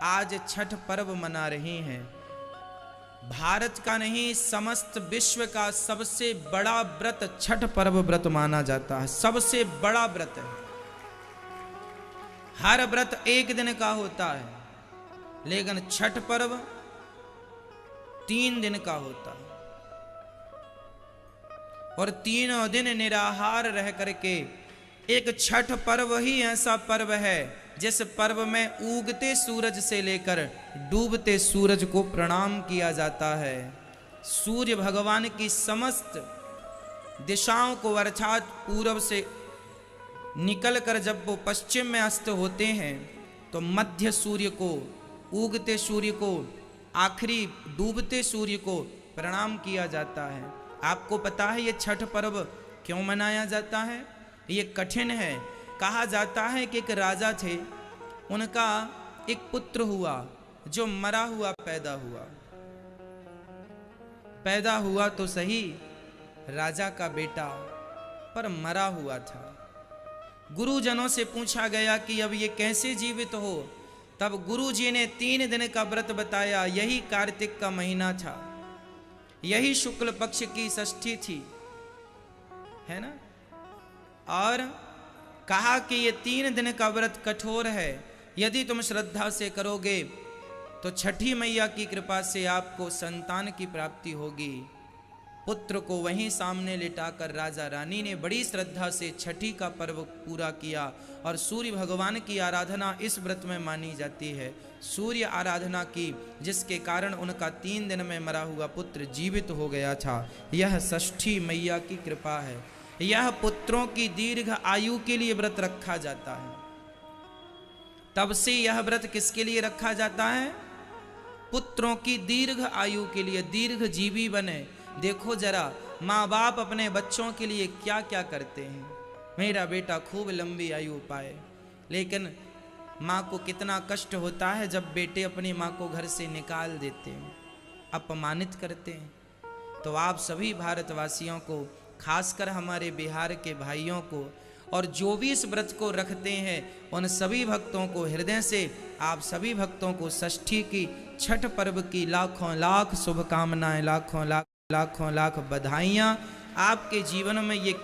आज छठ पर्व मना रही हैं। भारत का नहीं, समस्त विश्व का सबसे बड़ा व्रत छठ पर्व व्रत माना जाता है। सबसे बड़ा व्रत है। हर व्रत एक दिन का होता है, लेकिन छठ पर्व 3 दिन का होता है। और तीनों दिन निराहार रह करके, एक छठ पर्व ही ऐसा पर्व है जिस पर्व में उगते सूरज से लेकर डूबते सूरज को प्रणाम किया जाता है। सूर्य भगवान की समस्त दिशाओं को अर्थात पूर्व से निकलकर जब वो पश्चिम में अस्त होते हैं तो मध्य सूर्य को, उगते सूर्य को, आखिरी डूबते सूर्य को प्रणाम किया जाता है। आपको पता है ये छठ पर्व क्यों मनाया जाता है? ये कठिन है। कहा जाता है कि एक राजा थे, उनका एक पुत्र हुआ जो मरा हुआ पैदा हुआ तो सही, राजा का बेटा, पर मरा हुआ था। गुरुजनों से पूछा गया कि अब ये कैसे जीवित हो? तब गुरुजी ने 3 दिन का व्रत बताया। यही कार्तिक का महीना था, यही शुक्ल पक्ष की षष्ठी थी, है ना? और कहा कि ये 3 दिन का व्रत कठोर है, यदि तुम श्रद्धा से करोगे तो छठी मैया की कृपा से आपको संतान की प्राप्ति होगी। पुत्र को वहीं सामने लिटाकर राजा रानी ने बड़ी श्रद्धा से छठी का पर्व पूरा किया। और सूर्य भगवान की आराधना इस व्रत में मानी जाती है। सूर्य आराधना की, जिसके कारण उनका 3 दिन में मरा हुआ पुत्र जीवित हो गया था। यह षष्ठी मैया की कृपा है। यह पुत्रों की दीर्घ आयु के लिए व्रत रखा जाता है। तब से यह व्रत किसके लिए रखा जाता है? पुत्रों की दीर्घ आयु के लिए, दीर्घ जीवी बने। देखो जरा, माँ बाप अपने बच्चों के लिए क्या क्या करते हैं। मेरा बेटा खूब लंबी आयु पाए, लेकिन माँ को कितना कष्ट होता है जब बेटे अपनी माँ को घर से निकाल देते हैं, अपमानित करते हैं। तो आप सभी भारतवासियों को, खासकर हमारे बिहार के भाइयों को, और जो भी इस व्रत को रखते हैं उन सभी भक्तों को, हृदय से आप सभी भक्तों को षष्ठी की, छठ पर्व की लाखों लाख शुभकामनाएं, लाखों लाख बधाइयाँ। आपके जीवन में ये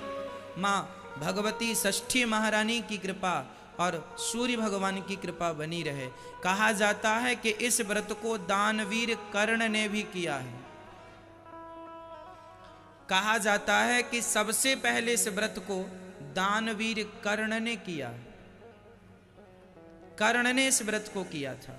माँ भगवती षष्ठी महारानी की कृपा और सूर्य भगवान की कृपा बनी रहे। कहा जाता है कि इस व्रत को दानवीर कर्ण ने भी किया है। कहा जाता है कि सबसे पहले इस व्रत को दानवीर कर्ण ने किया। कर्ण ने इस व्रत को किया था।